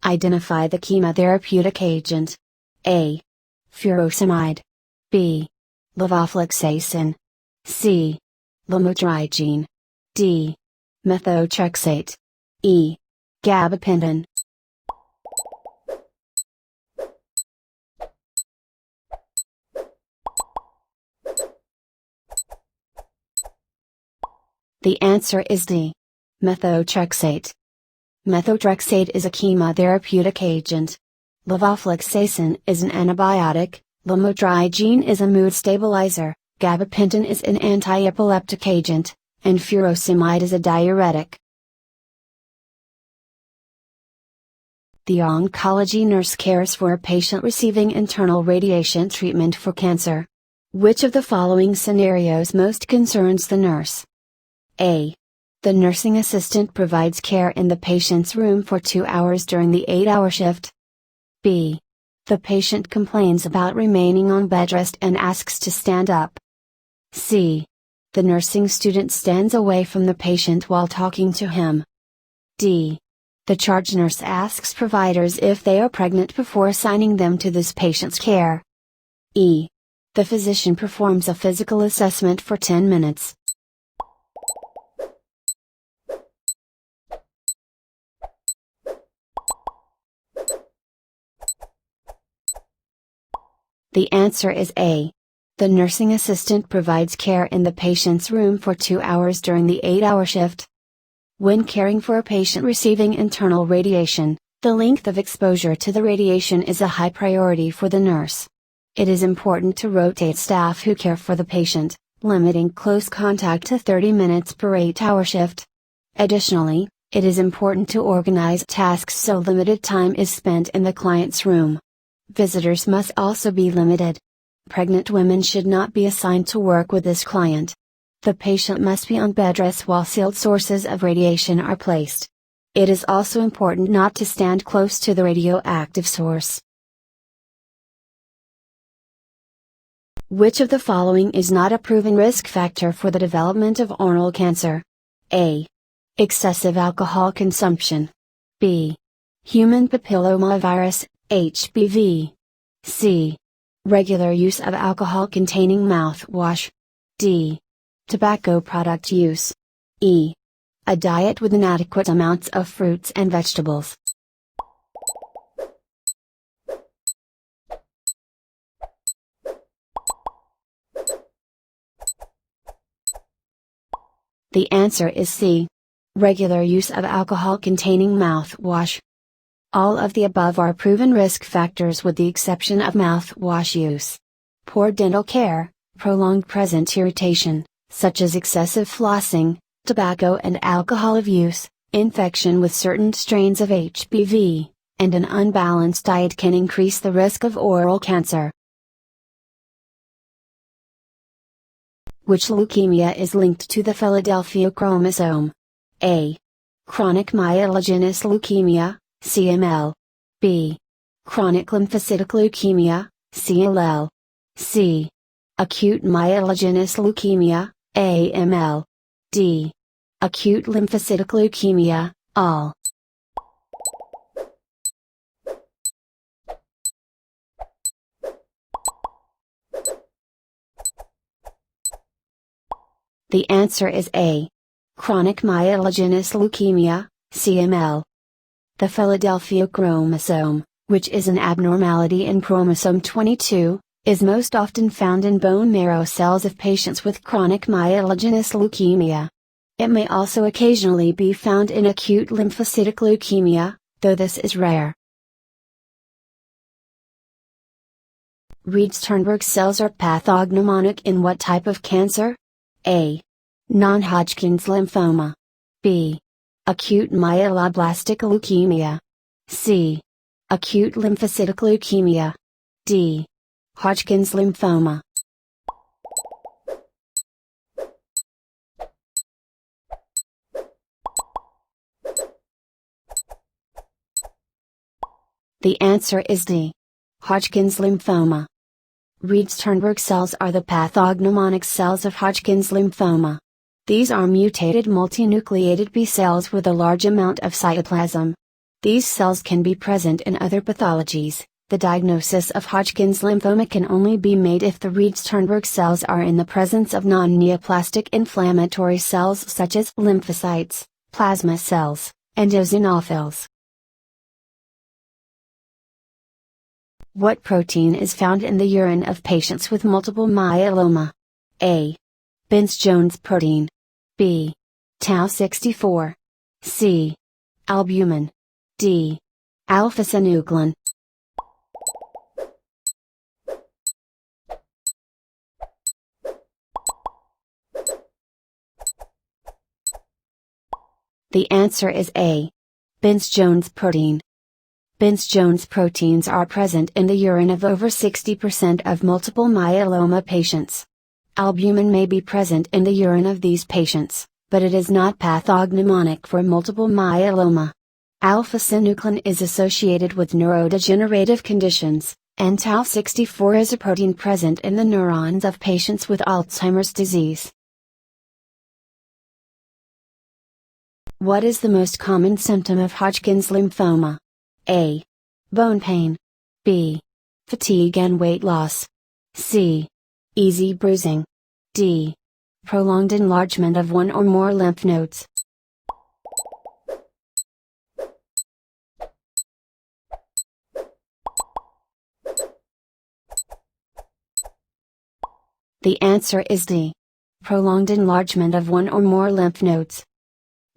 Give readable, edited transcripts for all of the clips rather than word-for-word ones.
Identify the chemotherapeutic agent. A. Furosemide. B. Levofloxacin. C. Lamotrigine. D. Methotrexate. E. Gabapentin. The answer is D. Methotrexate. Methotrexate is a chemotherapeutic agent. Levofloxacin is an antibiotic, lamotrigine is a mood stabilizer, gabapentin is an anti-epileptic agent, and furosemide is a diuretic. The oncology nurse cares for a patient receiving internal radiation treatment for cancer. Which of the following scenarios most concerns the nurse? A. The nursing assistant provides care in the patient's room for 2 hours during the 8-hour shift. B. The patient complains about remaining on bed rest and asks to stand up. C. The nursing student stands away from the patient while talking to him. D. The charge nurse asks providers if they are pregnant before assigning them to this patient's care. E. The physician performs a physical assessment for 10 minutes. The answer is A. The nursing assistant provides care in the patient's room for 2 hours during the 8-hour shift. When caring for a patient receiving internal radiation, the length of exposure to the radiation is a high priority for the nurse. It is important to rotate staff who care for the patient, limiting close contact to 30 minutes per 8-hour shift. Additionally, it is important to organize tasks so limited time is spent in the client's room. Visitors must also be limited. Pregnant women should not be assigned to work with this client. The patient must be on bed rest while sealed sources of radiation are placed. It is also important not to stand close to the radioactive source. Which of the following is not a proven risk factor for the development of oral cancer? A. Excessive alcohol consumption. B. Human papillomavirus, HPV. C. Regular use of alcohol-containing mouthwash. D. Tobacco product use. E. A diet with inadequate amounts of fruits and vegetables. The answer is C. Regular use of alcohol-containing mouthwash. All of the above are proven risk factors with the exception of mouthwash use. Poor dental care, prolonged present irritation, such as excessive flossing, tobacco and alcohol abuse, infection with certain strains of HPV, and an unbalanced diet can increase the risk of oral cancer. Which leukemia is linked to the Philadelphia chromosome? A. Chronic myelogenous leukemia, CML. B. Chronic lymphocytic leukemia, CLL. C. Acute myelogenous leukemia, AML. D. Acute lymphocytic leukemia, ALL. The answer is A. Chronic myelogenous leukemia, CML. The Philadelphia chromosome, which is an abnormality in chromosome 22, is most often found in bone marrow cells of patients with chronic myelogenous leukemia. It may also occasionally be found in acute lymphocytic leukemia, though this is rare. Reed-Sternberg cells are pathognomonic in what type of cancer? A. Non-Hodgkin's lymphoma. B. Acute myeloblastic leukemia. C. Acute lymphocytic leukemia. D. Hodgkin's lymphoma. The answer is D. Hodgkin's lymphoma. Reed-Sternberg cells are the pathognomonic cells of Hodgkin's lymphoma. These are mutated multinucleated B cells with a large amount of cytoplasm. These cells can be present in other pathologies. The diagnosis of Hodgkin's lymphoma can only be made if the Reed-Sternberg cells are in the presence of non-neoplastic inflammatory cells such as lymphocytes, plasma cells, and eosinophils. What protein is found in the urine of patients with multiple myeloma? A. Binns-Jones protein. B. Tau64. C. Albumin. D. Alpha-synuclein. The answer is A. Binns-Jones protein. Binns-Jones proteins are present in the urine of over 60% of multiple myeloma patients. Albumin may be present in the urine of these patients, but it is not pathognomonic for multiple myeloma. Alpha-synuclein is associated with neurodegenerative conditions, and Tau64 is a protein present in the neurons of patients with Alzheimer's disease. What is the most common symptom of Hodgkin's lymphoma? A. Bone pain. B. Fatigue and weight loss. C. Easy bruising. D. Prolonged enlargement of one or more lymph nodes. The answer is D. Prolonged enlargement of one or more lymph nodes.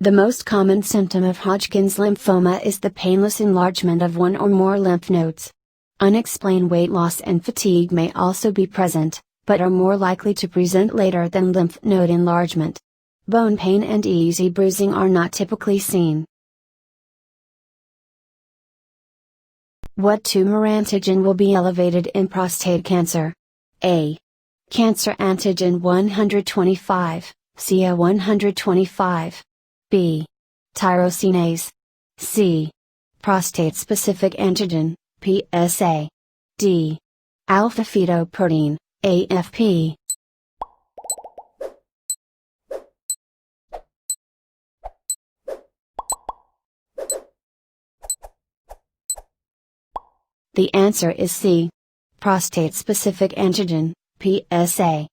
The most common symptom of Hodgkin's lymphoma is the painless enlargement of one or more lymph nodes. Unexplained weight loss and fatigue may also be present, but are more likely to present later than lymph node enlargement. Bone pain and easy bruising are not typically seen. What tumor antigen will be elevated in prostate cancer? A. Cancer antigen 125, CA 125. B. Tyrosinase. C. Prostate-specific antigen, PSA. D. Alpha-fetoprotein, AFP. The answer is C. Prostate-specific antigen, PSA.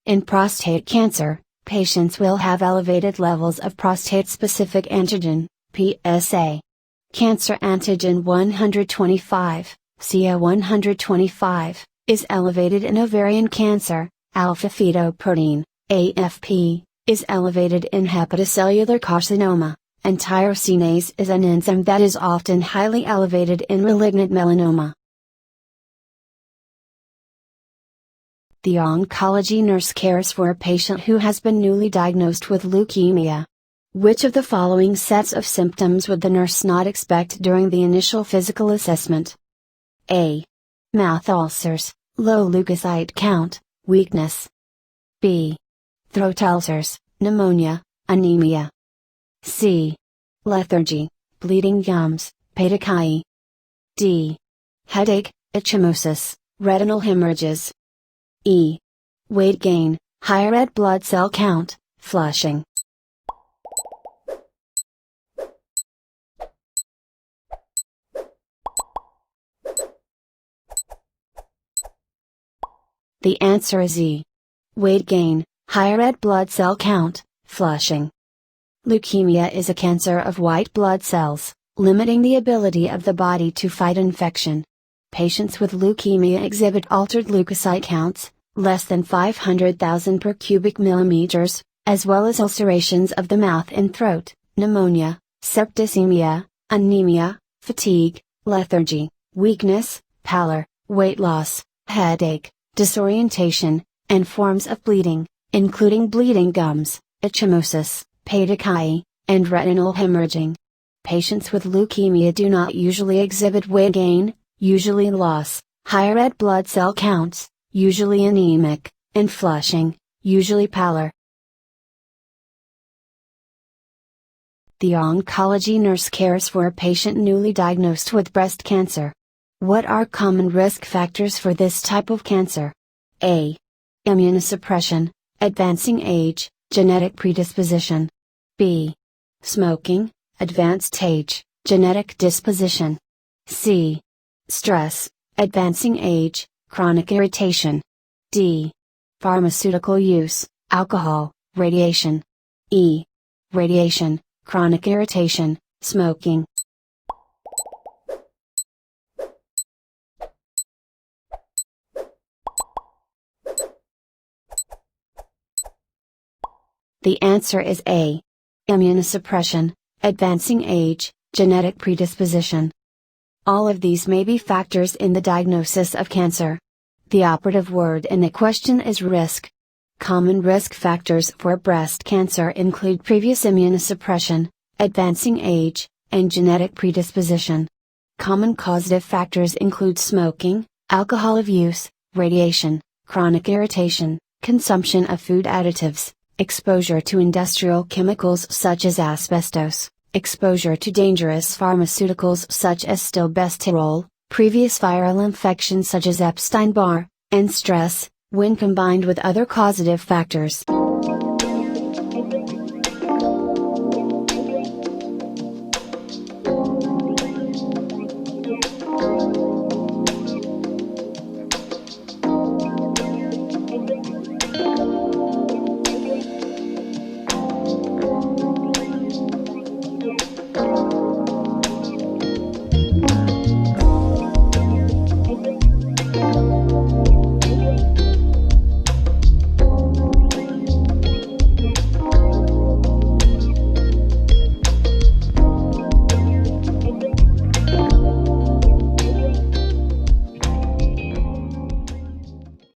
In prostate cancer, patients will have elevated levels of prostate-specific antigen, PSA. Cancer antigen 125, CA 125, is elevated in ovarian cancer. Alpha-fetoprotein, AFP, is elevated in hepatocellular carcinoma, and tyrosinase is an enzyme that is often highly elevated in malignant melanoma. The oncology nurse cares for a patient who has been newly diagnosed with leukemia. Which of the following sets of symptoms would the nurse not expect during the initial physical assessment? A. Mouth ulcers, low leukocyte count, weakness. B. Throat ulcers, pneumonia, anemia. C. Lethargy, bleeding gums, petechiae. D. Headache, ecchymosis, retinal hemorrhages. E. Weight gain, high red blood cell count, flushing. The answer is E. Weight gain, high red blood cell count, flushing. Leukemia is a cancer of white blood cells, limiting the ability of the body to fight infection. Patients with leukemia exhibit altered leukocyte counts, less than 500,000 per cubic millimeters, as well as ulcerations of the mouth and throat, pneumonia, septicemia, anemia, fatigue, lethargy, weakness, pallor, weight loss, headache, disorientation, and forms of bleeding, including bleeding gums, ecchymosis, petechiae, and retinal hemorrhaging. Patients with leukemia do not usually exhibit weight gain, usually loss, high red blood cell counts, usually anemic, and flushing, usually pallor. The oncology nurse cares for a patient newly diagnosed with breast cancer. What are common risk factors for this type of cancer? A. Immunosuppression, advancing age, genetic predisposition. B. Smoking, advanced age, genetic disposition. C. Stress, advancing age, chronic irritation. D. Pharmaceutical use, alcohol, radiation. E. Radiation, chronic irritation, smoking. The answer is A. Immunosuppression, advancing age, genetic predisposition. All of these may be factors in the diagnosis of cancer. The operative word in the question is risk. Common risk factors for breast cancer include previous immunosuppression, advancing age, and genetic predisposition. Common causative factors include smoking, alcohol abuse, radiation, chronic irritation, consumption of food additives, exposure to industrial chemicals such as asbestos, exposure to dangerous pharmaceuticals such as stilbestrol, previous viral infections such as Epstein-Barr, and stress, when combined with other causative factors.